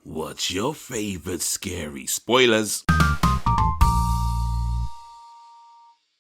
What's your favorite scary spoilers?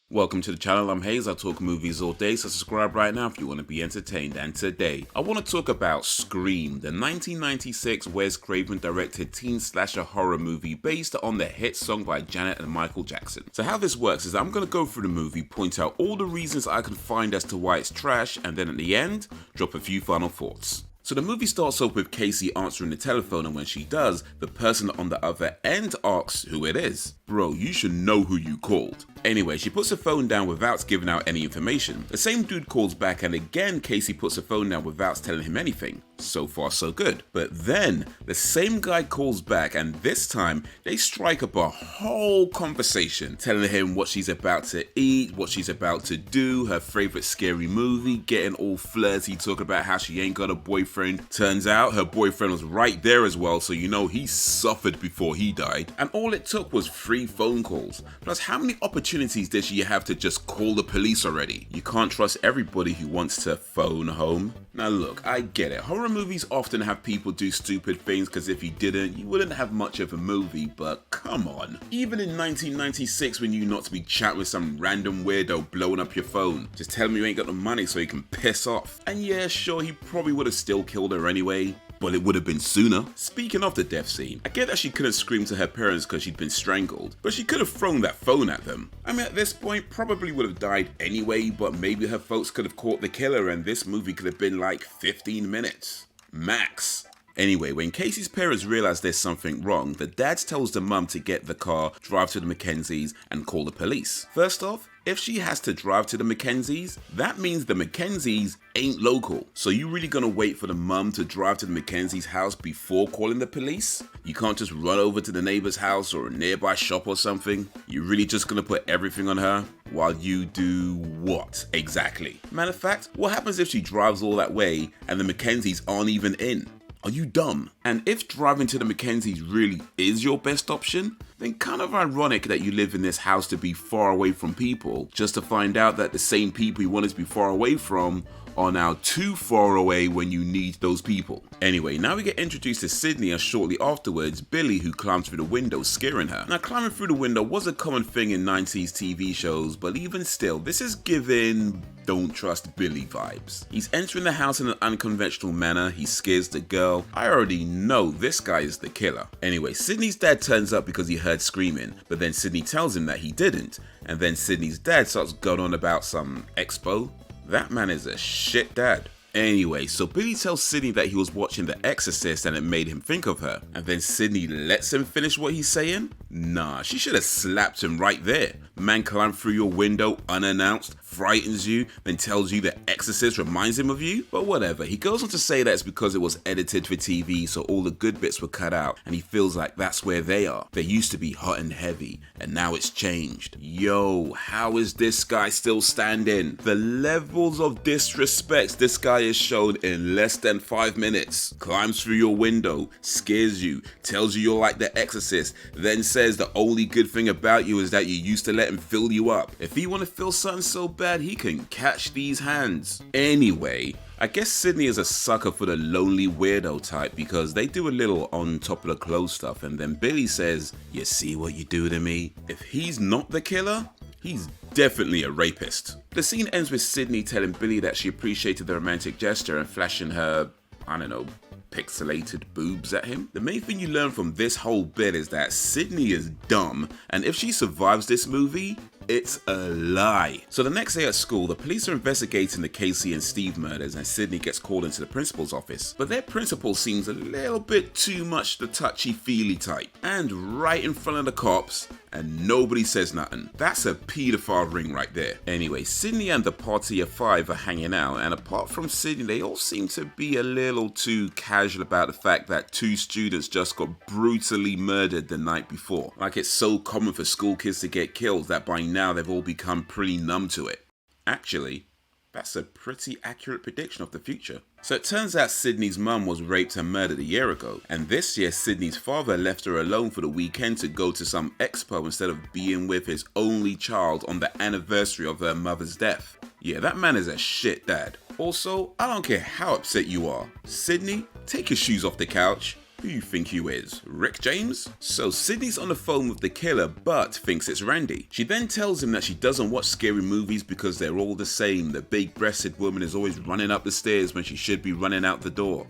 Welcome to the channel, I'm Hayes, I talk movies all day, so subscribe right now if you want to be entertained. And today, I want to talk about Scream, the 1996 Wes Craven directed teen slasher horror movie based on the hit song by Janet and Michael Jackson. So how this works is I'm going to go through the movie, point out all the reasons I can find as to why it's trash, and then at the end, drop a few final thoughts. So the movie starts off with Casey answering the telephone, and when she does, the person on the other end asks who it is. Bro, you should know who you called. Anyway, she puts the phone down without giving out any information. The same dude calls back, and again Casey puts the phone down without telling him anything. So far so good. But then, the same guy calls back, and this time, they strike up a whole conversation, telling him what she's about to eat, what she's about to do, her favorite scary movie, getting all flirty, talking about how she ain't got a boyfriend. Turns out, her boyfriend was right there as well, so you know he suffered before he died. And all it took was 3 phone calls. Plus, how many opportunities did she have to just call the police already? You can't trust everybody who wants to phone home. Now look, I get it. Horror movies often have people do stupid things because if you didn't, you wouldn't have much of a movie, but come on. Even in 1996 when you not to be chatting with some random weirdo blowing up your phone, just tell him you ain't got no money so he can piss off. And yeah, sure, he probably would have still killed her anyway, but it would have been sooner. Speaking of the death scene, I get that she couldn't scream to her parents because she'd been strangled, but she could have thrown that phone at them. I mean, at this point, probably would have died anyway, but maybe her folks could have caught the killer and this movie could have been like 15 minutes. Max. Anyway, when Casey's parents realize there's something wrong, the dad tells the mum to get the car, drive to the Mackenzies, and call the police. First off, if she has to drive to the Mackenzies, that means the Mackenzies ain't local. So you really gonna wait for the mum to drive to the Mackenzies' house before calling the police? You can't just run over to the neighbor's house or a nearby shop or something? You're really just gonna put everything on her? While you do what exactly? Matter of fact, what happens if she drives all that way and the Mackenzies aren't even in? Are you dumb? And if driving to the Mackenzies really is your best option, then kind of ironic that you live in this house to be far away from people, just to find out that the same people you wanted to be far away from are now too far away when you need those people. Anyway, now we get introduced to Sidney and shortly afterwards, Billy, who climbs through the window, scaring her. Now, climbing through the window was a common thing in 90s TV shows, but even still, this is giving don't trust Billy vibes. He's entering the house in an unconventional manner, he scares the girl. I already know this guy is the killer. Anyway, Sidney's dad turns up because he heard screaming, but then Sidney tells him that he didn't, and then Sidney's dad starts going on about some expo. That man is a shit dad. Anyway, so Billy tells Sidney that he was watching The Exorcist and it made him think of her. And then Sidney lets him finish what he's saying? Nah, she should have slapped him right there. Man climbed through your window unannounced, frightens you, then tells you The Exorcist reminds him of you? But whatever, he goes on to say that it's because it was edited for TV so all the good bits were cut out and he feels like that's where they are. They used to be hot and heavy and now it's changed. Yo, how is this guy still standing? The levels of disrespect this guy is shown in less than 5 minutes. Climbs through your window, scares you, tells you you're like The Exorcist, then says the only good thing about you is that you used to let him fill you up. If he want to feel something so bad, he can catch these hands. Anyway, I guess Sidney is a sucker for the lonely weirdo type because they do a little on top of the clothes stuff and then Billy says, "You see what you do to me?" If he's not the killer, he's definitely a rapist. The scene ends with Sidney telling Billy that she appreciated the romantic gesture and flashing her, I don't know, pixelated boobs at him. The main thing you learn from this whole bit is that Sidney is dumb, and if she survives this movie, it's a lie. So the next day at school, the police are investigating the Casey and Steve murders and Sidney gets called into the principal's office. But their principal seems a little bit too much the touchy-feely type. And right in front of the cops, and nobody says nothing. That's a pedophile ring right there. Anyway, Sidney and the party of 5 are hanging out, and apart from Sidney, they all seem to be a little too casual about the fact that 2 students just got brutally murdered the night before. Like it's so common for school kids to get killed that by now they've all become pretty numb to it. Actually, that's a pretty accurate prediction of the future. So it turns out Sidney's mum was raped and murdered a year ago, and this year Sidney's father left her alone for the weekend to go to some expo instead of being with his only child on the anniversary of her mother's death. Yeah, that man is a shit dad. Also, I don't care how upset you are. Sidney, take your shoes off the couch. Who you think you is? Rick James? So Sidney's on the phone with the killer but thinks it's Randy. She then tells him that she doesn't watch scary movies because they're all the same. The big-breasted woman is always running up the stairs when she should be running out the door.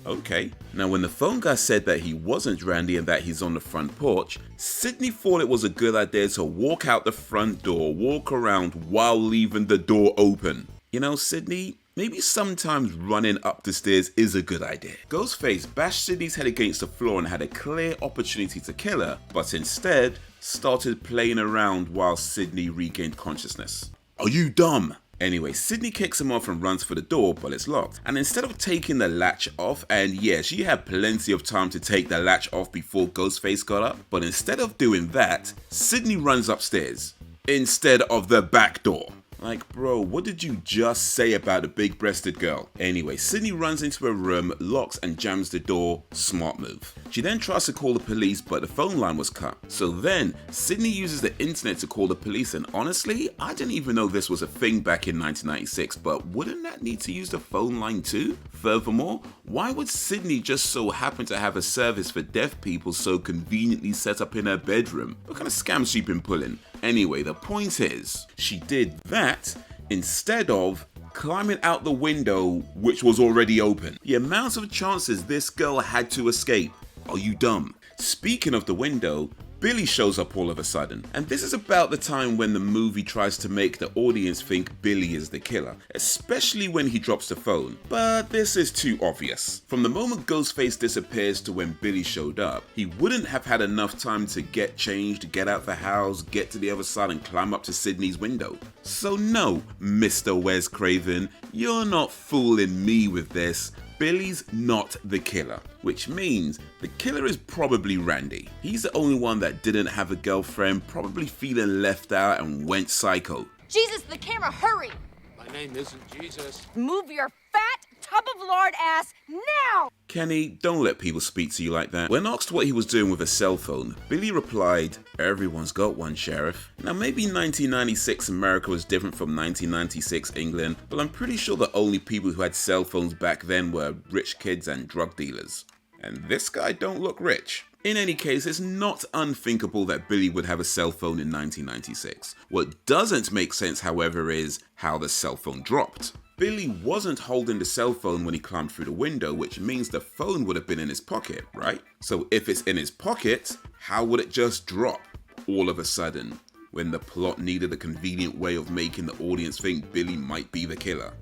Okay. Now when the phone guy said that he wasn't Randy and that he's on the front porch, Sidney thought it was a good idea to walk out the front door, walk around while leaving the door open. You know, Sidney, maybe sometimes running up the stairs is a good idea. Ghostface bashed Sidney's head against the floor and had a clear opportunity to kill her, but instead started playing around while Sidney regained consciousness. Are you dumb? Anyway, Sidney kicks him off and runs for the door, but it's locked. And instead of taking the latch off, and yeah, she had plenty of time to take the latch off before Ghostface got up, but instead of doing that, Sidney runs upstairs instead of the back door. Like, bro, what did you just say about a big-breasted girl? Anyway, Sidney runs into her room, locks and jams the door. Smart move. She then tries to call the police, but the phone line was cut. So then, Sidney uses the internet to call the police, and honestly, I didn't even know this was a thing back in 1996, but wouldn't that need to use the phone line too? Furthermore, why would Sidney just so happen to have a service for deaf people so conveniently set up in her bedroom? What kind of scam she been pulling? Anyway, the point is, she did that instead of climbing out the window, which was already open. The amount of chances this girl had to escape. Are you dumb? Speaking of the window, Billy shows up all of a sudden, and this is about the time when the movie tries to make the audience think Billy is the killer, especially when he drops the phone, but this is too obvious. From the moment Ghostface disappears to when Billy showed up, he wouldn't have had enough time to get changed, get out the house, get to the other side and climb up to Sidney's window. So no, Mr. Wes Craven, you're not fooling me with this. Billy's not the killer, which means the killer is probably Randy. He's the only one that didn't have a girlfriend, probably feeling left out and went psycho. Jesus, the camera, hurry! My name isn't Jesus. Move your fat tub of lard ass now! Kenny, don't let people speak to you like that. When asked what he was doing with a cell phone, Billy replied, "Everyone's got one, Sheriff." Now maybe 1996 America was different from 1996 England, but I'm pretty sure the only people who had cell phones back then were rich kids and drug dealers. And this guy don't look rich. In any case, it's not unthinkable that Billy would have a cell phone in 1996. What doesn't make sense, however, is how the cell phone dropped. Billy wasn't holding the cell phone when he climbed through the window, which means the phone would have been in his pocket, right? So if it's in his pocket, how would it just drop all of a sudden when the plot needed a convenient way of making the audience think Billy might be the killer?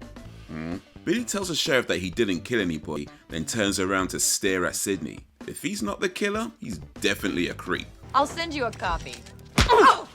Billy tells the sheriff that he didn't kill anybody, then turns around to stare at Sidney. If he's not the killer, he's definitely a creep. I'll send you a copy. Oh.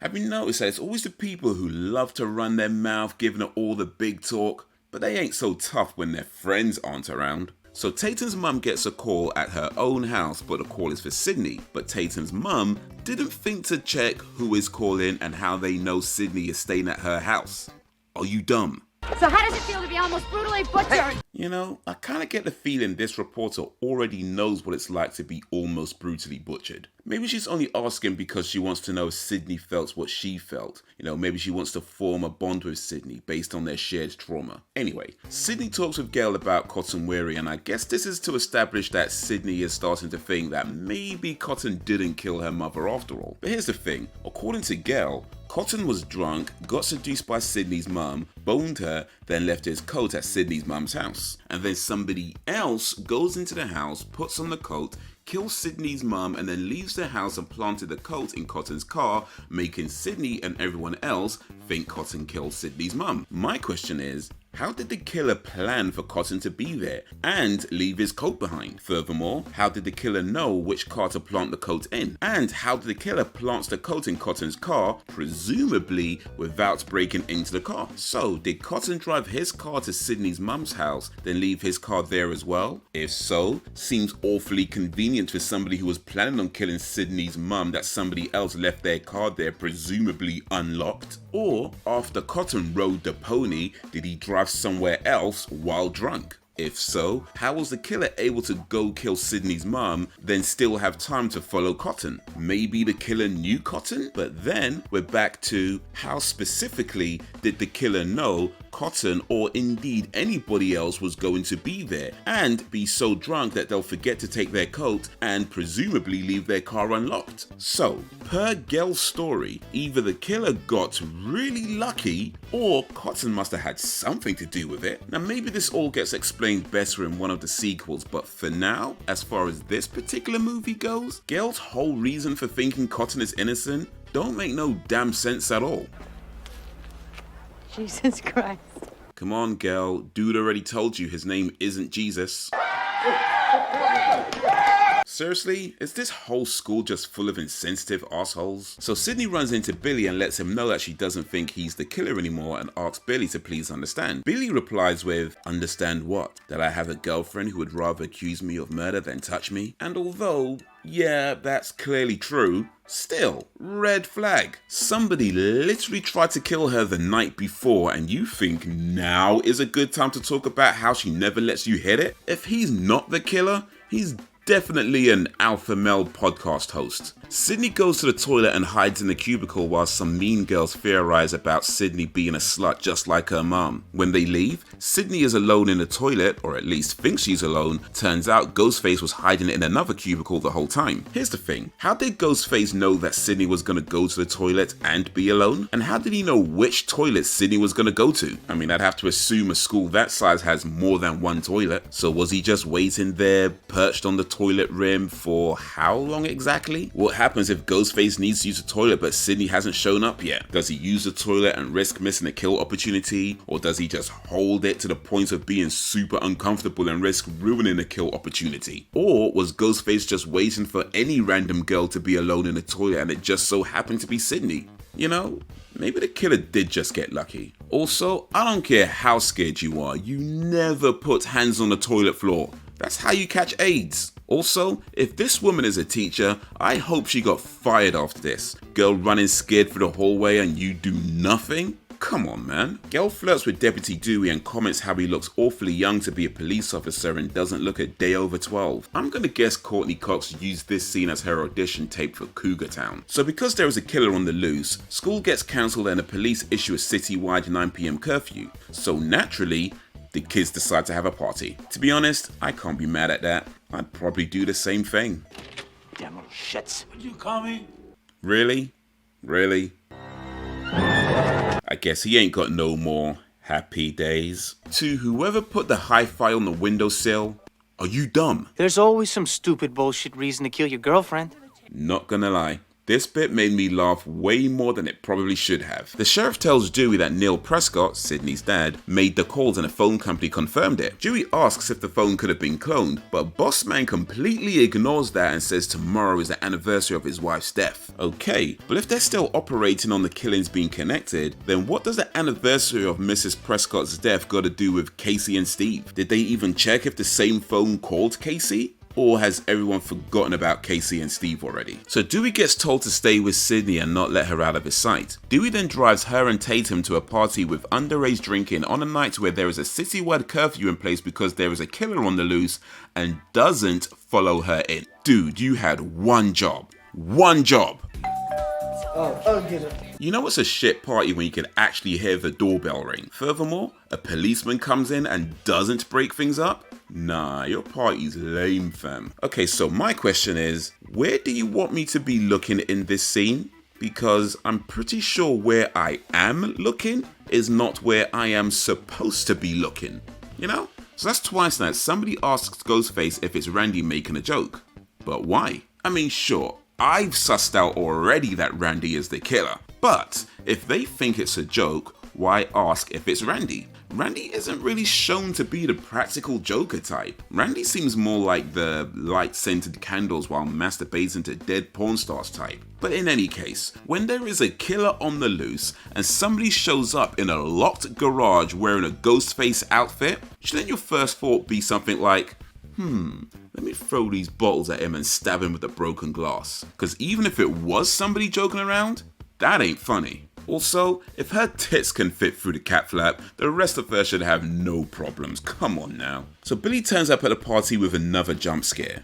Have you noticed that it's always the people who love to run their mouth giving it all the big talk, but they ain't so tough when their friends aren't around? So Tatum's mum gets a call at her own house, but the call is for Sidney. But Tatum's mum didn't think to check who is calling and how they know Sidney is staying at her house. Are you dumb? So how does it feel to be almost brutally butchered? You know, I kind of get the feeling this reporter already knows what it's like to be almost brutally butchered. Maybe she's only asking because she wants to know if Sidney felt what she felt. You know, maybe she wants to form a bond with Sidney based on their shared trauma. Anyway, Sidney talks with Gale about Cotton Weary, and I guess this is to establish that Sidney is starting to think that maybe Cotton didn't kill her mother after all. But here's the thing, according to Gale, Cotton was drunk, got seduced by Sidney's mum, boned her, then left his coat at Sidney's mum's house. And then somebody else goes into the house, puts on the coat, kills Sidney's mum, and then leaves the house and planted the coat in Cotton's car, making Sidney and everyone else think Cotton killed Sidney's mum. My question is, how did the killer plan for Cotton to be there and leave his coat behind? Furthermore, how did the killer know which car to plant the coat in? And how did the killer plant the coat in Cotton's car, presumably without breaking into the car? So, did Cotton drive his car to Sidney's mum's house, then leave his car there as well? If so, seems awfully convenient for somebody who was planning on killing Sidney's mum that somebody else left their car there, presumably unlocked. Or, after Cotton rode the pony, did he drive somewhere else while drunk? If so, how was the killer able to go kill Sidney's mum, then still have time to follow Cotton? Maybe the killer knew Cotton? But then we're back to how specifically did the killer know Cotton or indeed anybody else was going to be there and be so drunk that they'll forget to take their coat and presumably leave their car unlocked. So, per Gale's story, either the killer got really lucky or Cotton must have had something to do with it. Now maybe this all gets explained better in one of the sequels, but for now, as far as this particular movie goes, Gale's whole reason for thinking Cotton is innocent don't make no damn sense at all. Jesus Christ. Come on, Gale, dude already told you his name isn't Jesus. Seriously, is this whole school just full of insensitive assholes? So Sidney runs into Billy and lets him know that she doesn't think he's the killer anymore and asks Billy to please understand. Billy replies with, "Understand what? That I have a girlfriend who would rather accuse me of murder than touch me? And although, yeah, that's clearly true, still, red flag. Somebody literally tried to kill her the night before and you think now is a good time to talk about how she never lets you hit it? If he's not the killer, he's definitely an alpha male podcast host." Sidney goes to the toilet and hides in the cubicle while some mean girls theorize about Sidney being a slut just like her mom. When they leave, Sidney is alone in the toilet, or at least thinks she's alone. Turns out Ghostface was hiding in another cubicle the whole time. Here's the thing, how did Ghostface know that Sidney was gonna go to the toilet and be alone? And how did he know which toilet Sidney was gonna go to? I mean, I'd have to assume a school that size has more than one toilet. So was he just waiting there, perched on the toilet rim for how long exactly? What happens if Ghostface needs to use the toilet but Sidney hasn't shown up yet? Does he use the toilet and risk missing a kill opportunity? Or does he just hold it to the point of being super uncomfortable and risk ruining a kill opportunity? Or was Ghostface just waiting for any random girl to be alone in the toilet and it just so happened to be Sidney? You know, maybe the killer did just get lucky. Also, I don't care how scared you are, you never put hands on the toilet floor. That's how you catch AIDS. Also, if this woman is a teacher, I hope she got fired after this. Girl running scared through the hallway and you do nothing? Come on, man. Gale flirts with Deputy Dewey and comments how he looks awfully young to be a police officer and doesn't look a day over 12. I'm gonna guess Courtney Cox used this scene as her audition tape for Cougar Town. So because there is a killer on the loose, school gets cancelled and the police issue a citywide 9 PM curfew. So naturally, the kids decide to have a party. To be honest, I can't be mad at that. I'd probably do the same thing. Damn little shits. What'd you call me? Really? Really? I guess he ain't got no more happy days. To whoever put the hi-fi on the windowsill, are you dumb? There's always some stupid bullshit reason to kill your girlfriend. Not gonna lie. This bit made me laugh way more than it probably should have. The sheriff tells Dewey that Neil Prescott, Sidney's dad, made the calls and the phone company confirmed it. Dewey asks if the phone could have been cloned, but Boss Man completely ignores that and says tomorrow is the anniversary of his wife's death. Okay, but if they're still operating on the killings being connected, then what does the anniversary of Mrs. Prescott's death got to do with Casey and Steve? Did they even check if the same phone called Casey? Or has everyone forgotten about Casey and Steve already? So Dewey gets told to stay with Sidney and not let her out of his sight. Dewey then drives her and Tatum to a party with underage drinking on a night where there is a citywide curfew in place because there is a killer on the loose and doesn't follow her in. Dude, you had one job. One job. Get it. You know it's a shit party when you can actually hear the doorbell ring. Furthermore, a policeman comes in and doesn't break things up? Nah, your party's lame, fam. Okay, so my question is, where do you want me to be looking in this scene? Because I'm pretty sure where I am looking is not where I am supposed to be looking. You know? So that's twice now somebody asks Ghostface if it's Randy making a joke. But why? I mean, sure, I've sussed out already that Randy is the killer. But if they think it's a joke, why ask if it's Randy? Randy isn't really shown to be the practical Joker type. Randy seems more like the light-scented candles while masturbating to dead porn stars type. But in any case, when there is a killer on the loose and somebody shows up in a locked garage wearing a Ghostface outfit, shouldn't your first thought be something like, let me throw these bottles at him and stab him with a broken glass? Because even if it was somebody joking around, that ain't funny. Also, if her tits can fit through the cat flap, the rest of her should have no problems. Come on now. So Billy turns up at the party with another jump scare.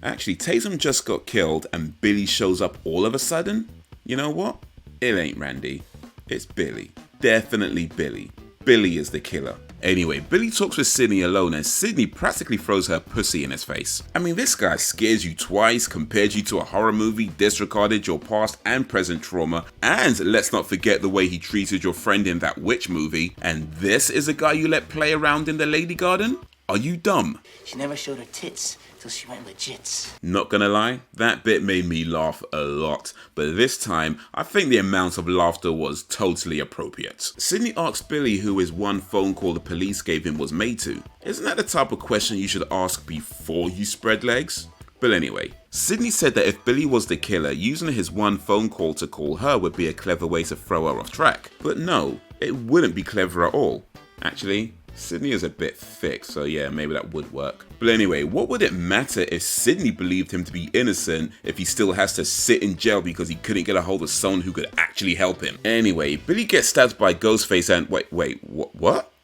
Actually, Tatum just got killed and Billy shows up all of a sudden? You know what? It ain't Randy. It's Billy. definitely Billy. Billy is the killer. Anyway, Billy talks with Sidney alone and Sidney practically throws her pussy in his face. I mean, this guy scares you twice, compared you to a horror movie, disregarded your past and present trauma, and let's not forget the way he treated your friend in that witch movie, and this is a guy you let play around in the lady garden? Are you dumb? She never showed her tits till she went legit. Not gonna lie, that bit made me laugh a lot, but this time, I think the amount of laughter was totally appropriate. Sidney asks Billy who his one phone call the police gave him was made to. Isn't that the type of question you should ask before you spread legs? But anyway, Sidney said that if Billy was the killer, using his one phone call to call her would be a clever way to throw her off track. But no, it wouldn't be clever at all. Actually, Sidney is a bit thick, so yeah, maybe that would work. But anyway, what would it matter if Sidney believed him to be innocent if he still has to sit in jail because he couldn't get a hold of someone who could actually help him? Anyway, Billy gets stabbed by Ghostface and what?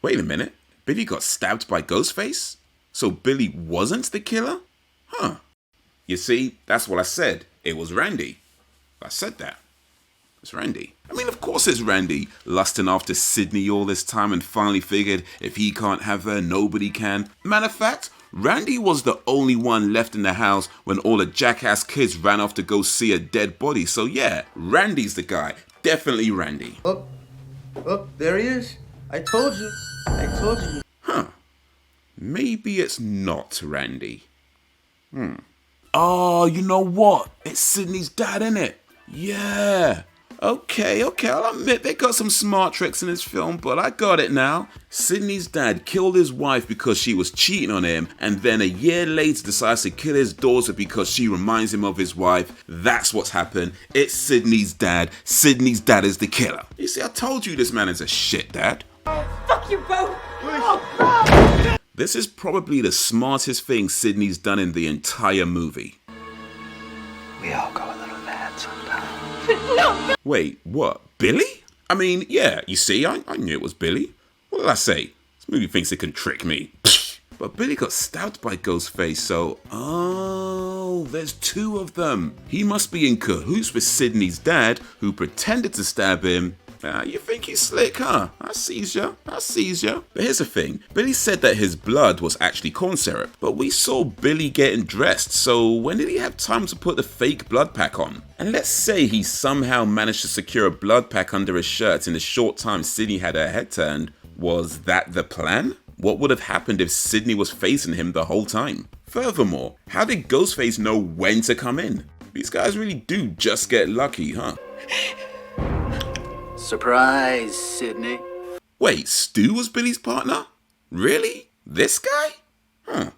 Wait a minute. Billy got stabbed by Ghostface? So Billy wasn't the killer? Huh. You see, that's what I said. It was Randy. I said that. It's Randy. I mean, of course it's Randy, lusting after Sidney all this time and finally figured if he can't have her, nobody can. Matter of fact, Randy was the only one left in the house when all the jackass kids ran off to go see a dead body. So yeah, Randy's the guy. Definitely Randy. Oh, there he is. I told you. Huh. Maybe it's not Randy. Oh, you know what? It's Sidney's dad, innit? Yeah. Okay, I'll admit they got some smart tricks in this film, but I got it now. Sidney's dad killed his wife because she was cheating on him, and then a year later decides to kill his daughter because she reminds him of his wife. That's what's happened. It's Sidney's dad. Sidney's dad is the killer. You see, I told you this man is a shit dad. Fuck you both! Oh, This is probably the smartest thing Sidney's done in the entire movie. We all go a little mad sometimes. no! Wait, what? Billy? I mean, yeah, you see, I knew it was Billy. What did I say? This movie thinks it can trick me. But Billy got stabbed by Ghostface, so... Oh, there's two of them. He must be in cahoots with Sidney's dad, who pretended to stab him. You think he's slick, huh? I sees ya. But here's the thing. Billy said that his blood was actually corn syrup, but we saw Billy getting dressed, so when did he have time to put the fake blood pack on? And let's say he somehow managed to secure a blood pack under his shirt in the short time Sidney had her head turned. Was that the plan? What would have happened if Sidney was facing him the whole time? Furthermore, how did Ghostface know when to come in? These guys really do just get lucky, huh? Surprise, Sidney. Wait, Stu was Billy's partner? Really? This guy? Huh.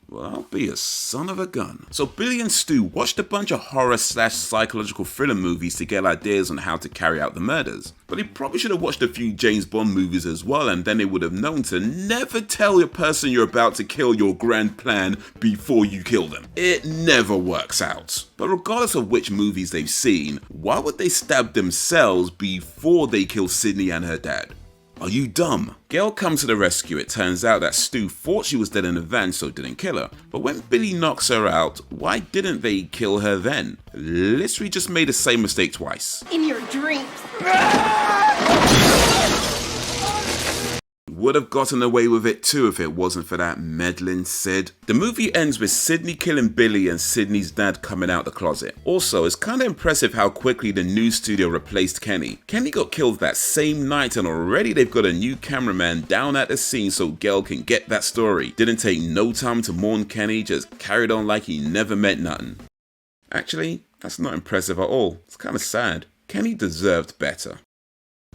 Well, I'll be a son of a gun. So Billy and Stu watched a bunch of horror/psychological thriller movies to get ideas on how to carry out the murders. But they probably should have watched a few James Bond movies as well, and then they would have known to never tell the person you're about to kill your grand plan before you kill them. It never works out. But regardless of which movies they've seen, why would they stab themselves before they kill Sidney and her dad? Are you dumb? Gale comes to the rescue. It turns out that Stu thought she was dead in the van, so didn't kill her. But when Billy knocks her out, why didn't they kill her then? Literally just made the same mistake twice. In your dreams. Would have gotten away with it too if it wasn't for that meddling Sid. The movie ends with Sidney killing Billy and Sidney's dad coming out the closet. Also, it's kinda impressive how quickly the news studio replaced Kenny. Kenny got killed that same night and already they've got a new cameraman down at the scene so Gale can get that story. Didn't take no time to mourn Kenny, just carried on like he never meant nothing. Actually, that's not impressive at all. It's kinda sad. Kenny deserved better.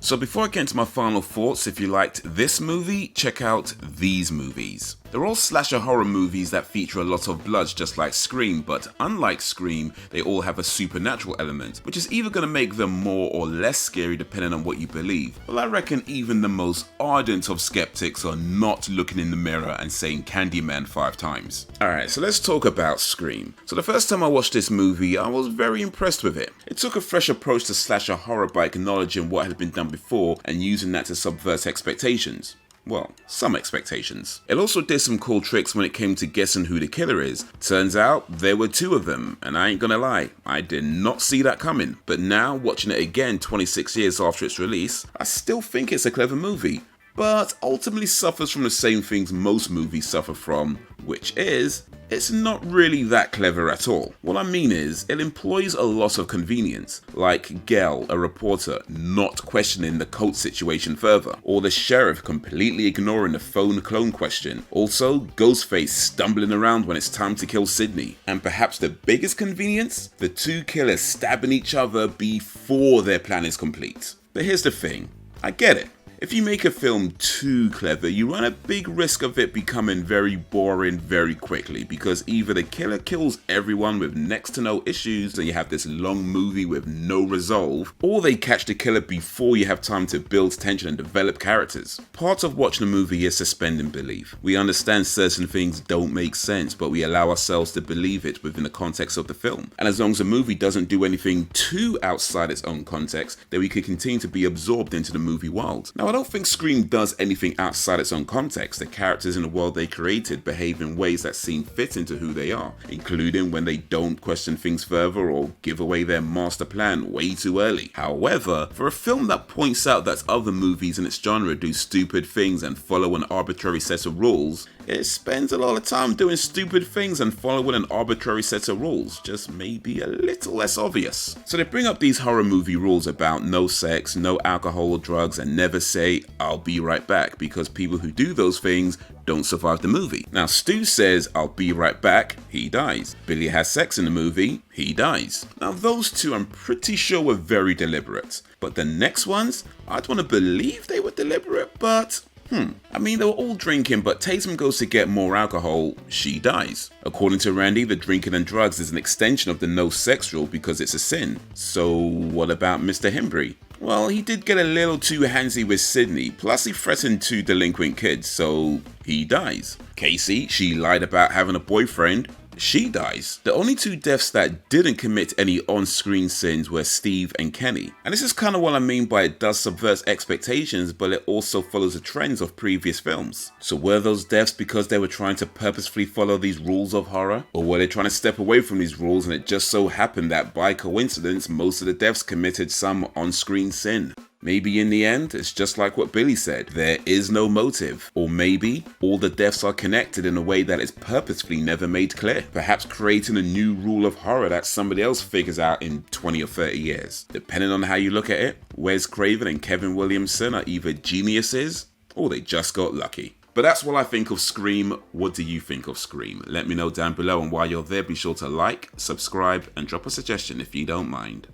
So before I get into my final thoughts, if you liked this movie, check out these movies. They're all slasher horror movies that feature a lot of blood just like Scream, but unlike Scream, they all have a supernatural element, which is either going to make them more or less scary depending on what you believe. Well, I reckon even the most ardent of skeptics are not looking in the mirror and saying Candyman 5 times. Alright, so let's talk about Scream. So the first time I watched this movie, I was very impressed with it. It took a fresh approach to slasher horror by acknowledging what had been done before and using that to subvert expectations. well, some expectations. It also did some cool tricks when it came to guessing who the killer is. Turns out there were two of them, and I ain't gonna lie, I did not see that coming. But now, watching it again 26 years after its release, I still think it's a clever movie, but ultimately suffers from the same things most movies suffer from, which is, it's not really that clever at all. What I mean is, it employs a lot of convenience, like Gale, a reporter, not questioning the cult situation further, or the sheriff completely ignoring the phone clone question. Also, Ghostface stumbling around when it's time to kill Sidney. And perhaps the biggest convenience? The two killers stabbing each other before their plan is complete. But here's the thing, I get it. If you make a film too clever, you run a big risk of it becoming very boring very quickly, because either the killer kills everyone with next to no issues and you have this long movie with no resolve, or they catch the killer before you have time to build tension and develop characters. Part of watching a movie is suspending belief. We understand certain things don't make sense, but we allow ourselves to believe it within the context of the film. And as long as a movie doesn't do anything too outside its own context, then we can continue to be absorbed into the movie world. Now, I don't think Scream does anything outside its own context. The characters in the world they created behave in ways that seem fit into who they are, including when they don't question things further or give away their master plan way too early. However, for a film that points out that other movies in its genre do stupid things and follow an arbitrary set of rules, it spends a lot of time doing stupid things and following an arbitrary set of rules, just maybe a little less obvious. So they bring up these horror movie rules about no sex, no alcohol or drugs, and never say, "I'll be right back," because people who do those things don't survive the movie. Now, Stu says, "I'll be right back," he dies. Billy has sex in the movie, he dies. Now, those two I'm pretty sure were very deliberate. But the next ones, I'd want to believe they were deliberate, but I mean, they were all drinking, but Tatum goes to get more alcohol, she dies. According to Randy, the drinking and drugs is an extension of the no sex rule because it's a sin. So what about Mr. Hembry? Well, he did get a little too handsy with Sidney, plus he threatened two delinquent kids, so he dies. Casey, she lied about having a boyfriend, she dies. The only two deaths that didn't commit any on-screen sins were Steve and Kenny. And this is kind of what I mean by it does subvert expectations, but it also follows the trends of previous films. So were those deaths because they were trying to purposefully follow these rules of horror? Or were they trying to step away from these rules and it just so happened that by coincidence most of the deaths committed some on-screen sin? Maybe in the end, it's just like what Billy said, there is no motive. Or maybe all the deaths are connected in a way that is purposefully never made clear. Perhaps creating a new rule of horror that somebody else figures out in 20 or 30 years. Depending on how you look at it, Wes Craven and Kevin Williamson are either geniuses or they just got lucky. But that's what I think of Scream. What do you think of Scream? Let me know down below, and while you're there, be sure to like, subscribe, and drop a suggestion if you don't mind.